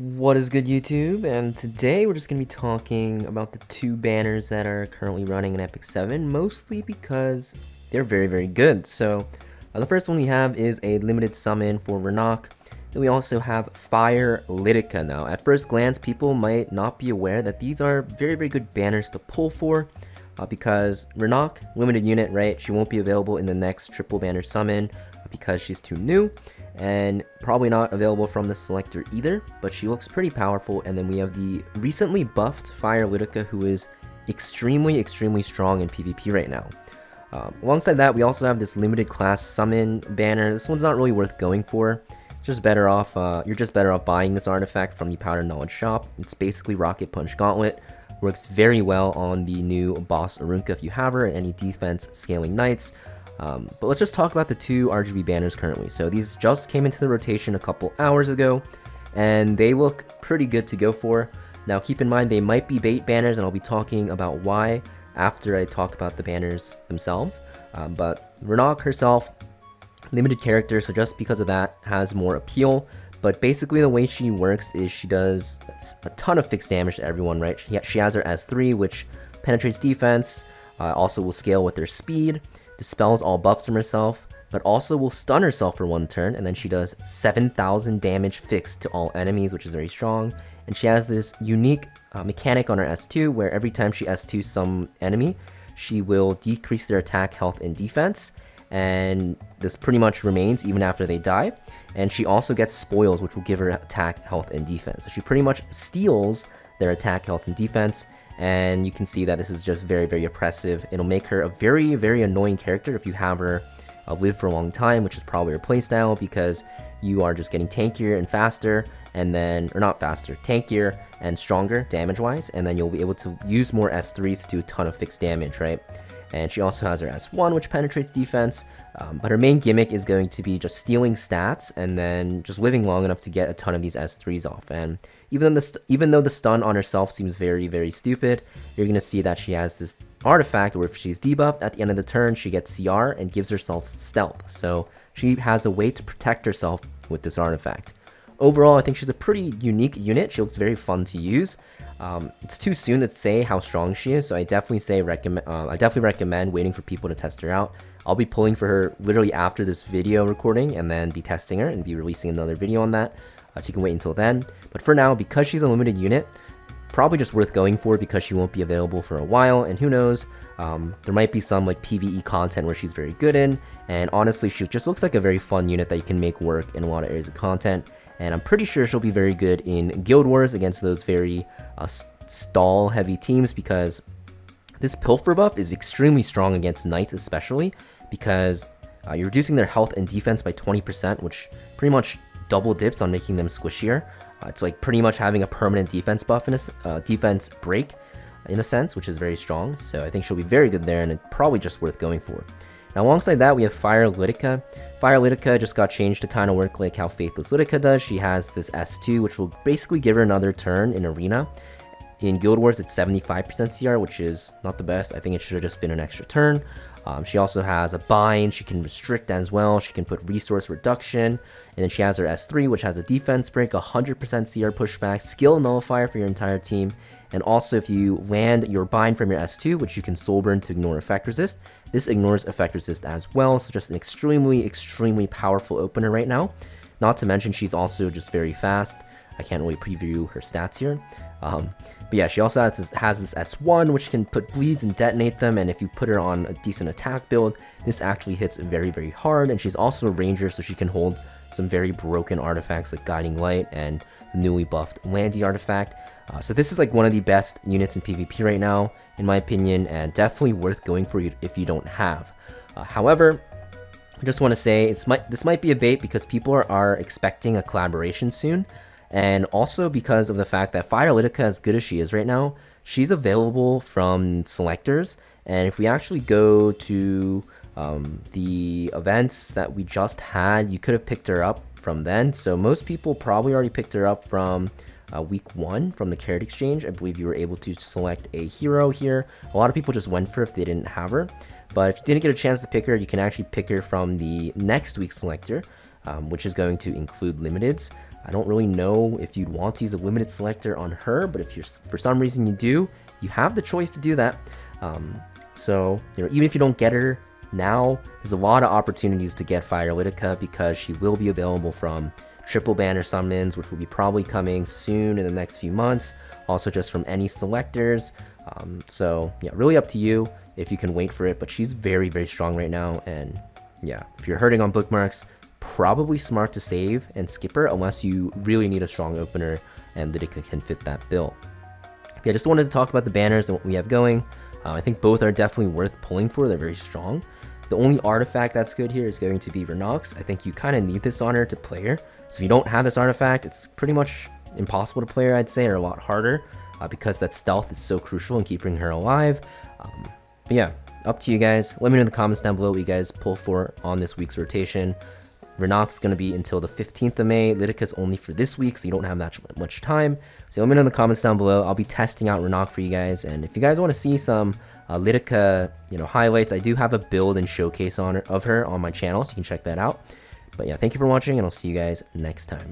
What is good, YouTube? And today we're just going to be talking about the two banners that are currently running in Epic 7, mostly because they're very good. So the first one we have is a limited summon for Rinak. Then we also have Fire Litica. Now, at first glance, people might not be aware that these are very good banners to pull for, because Rinak, limited unit, right? She won't be available in the next triple banner summon because she's too new, and probably not available from the selector either, but she looks pretty powerful. And then we have the recently buffed Fire Litica, who is extremely strong in PvP right now. Alongside that, we also have this limited class summon banner. This one's not really worth going for. It's just better off, you're just better off buying this artifact from the Powder Knowledge shop. It's basically Rocket Punch Gauntlet. Works very well on the new boss Arunka if you have her, and any defense scaling knights. But let's just talk about the two RGB banners currently. So these just came into the rotation a couple hours ago, and they look pretty good to go for. Now keep in mind, they might be bait banners, and I'll be talking about why after I talk about the banners themselves. But Rinak herself, limited character, so just because of that has more appeal. But basically the way she works is she does a ton of fixed damage to everyone, right? She has her S3, which penetrates defense, also will scale with her speed, dispels all buffs from herself, but also will stun herself for one turn, and then she does 7,000 damage fixed to all enemies, which is very strong. And she has this unique mechanic on her S2, where every time she S2 some enemy, she will decrease their attack, health, and defense, and this pretty much remains even after they die. And she also gets spoils, which will give her attack, health, and defense. So she pretty much steals their attack, health, and defense. And you can see that this is just very oppressive. It'll make her a very annoying character if you have her live for a long time, which is probably her playstyle, because you are just getting tankier and faster, and then, or not faster, tankier and stronger damage-wise, and then you'll be able to use more S3s to do a ton of fixed damage, right? And she also has her S1, which penetrates defense, but her main gimmick is going to be just stealing stats and then just living long enough to get a ton of these S3s off. And even though the stun on herself seems very stupid, you're going to see that she has this artifact where if she's debuffed at the end of the turn, she gets CR and gives herself stealth. So she has a way to protect herself with this artifact. Overall, I think she's a pretty unique unit. She looks very fun to use. It's too soon to say how strong she is, so I definitely recommend waiting for people to test her out. I'll be pulling for her literally after this video recording, and then be testing her and be releasing another video on that, so you can wait until then. But for now, because she's a limited unit, probably just worth going for, because she won't be available for a while, and who knows, there might be some like PvE content where she's very good in, and honestly, she just looks like a very fun unit that you can make work in a lot of areas of content. And I'm pretty sure she'll be very good in Guild Wars against those very stall heavy teams, because this Pilfer buff is extremely strong against Knights, especially because you're reducing their health and defense by 20%, which pretty much double dips on making them squishier. It's like pretty much having a permanent defense buff in a defense break in a sense, which is very strong. So I think she'll be very good there, and it's probably just worth going for. Now alongside that, we have Fire Litica. Fire Litica just got changed to kind of work like how Faithless Litica does. She has this S2, which will basically give her another turn in Arena. In Guild Wars, it's 75% CR, which is not the best. I think it should have just been an extra turn. She also has a bind. She can restrict as well. She can put resource reduction. And then she has her S3, which has a defense break, 100% CR pushback, skill nullifier for your entire team. And also, if you land your bind from your S2, which you can soul burn to ignore effect resist, this ignores effect resist as well. So just an extremely powerful opener right now. Not to mention, she's also just very fast. I can't really preview her stats here. But yeah, she also has this S1, which can put bleeds and detonate them, and if you put her on a decent attack build, this actually hits very hard. And she's also a ranger, so she can hold some very broken artifacts like Guiding Light and the newly buffed Landy artifact. So this is like one of the best units in PvP right now, in my opinion, and definitely worth going for if you don't have. However, I just want to say this might be a bait, because people are expecting a collaboration soon. And also because of the fact that Fire Litica, as good as she is right now, she's available from selectors. And if we actually go to the events that we just had, you could have picked her up from then. So most people probably already picked her up from week 1 from the Carrot Exchange. I believe you were able to select a hero here. A lot of people just went for her if they didn't have her. But if you didn't get a chance to pick her, you can actually pick her from the next week's selector, which is going to include limiteds. I don't really know if you'd want to use a limited selector on her, but if you're for some reason you do, you have the choice to do that. So, you know, even if you don't get her now, there's a lot of opportunities to get Fire Litica because she will be available from triple banner summons, which will be probably coming soon in the next few months. Also just from any selectors. So yeah, really up to you if you can wait for it, but she's very, very strong right now. And yeah, if you're hurting on bookmarks, probably smart to save and skip her unless you really need a strong opener and Lidica can fit that bill. Yeah, just wanted to talk about the banners and what we have going. I think both are definitely worth pulling for. They're very strong. The only artifact that's good here is going to be Renok's. I think you kind of need this on her to play her. So if you don't have this artifact, it's pretty much impossible to play her, I'd say, or a lot harder because that stealth is so crucial in keeping her alive. But yeah, up to you guys. Let me know in the comments down below what you guys pull for on this week's rotation. Renok's going to be until the 15th of May. Lidica's only for this week, so you don't have that much time. So let me know in the comments down below. I'll be testing out Rinak for you guys. And if you guys want to see some Lidica, highlights, I do have a build and showcase of her on my channel, so you can check that out. But yeah, thank you for watching, and I'll see you guys next time.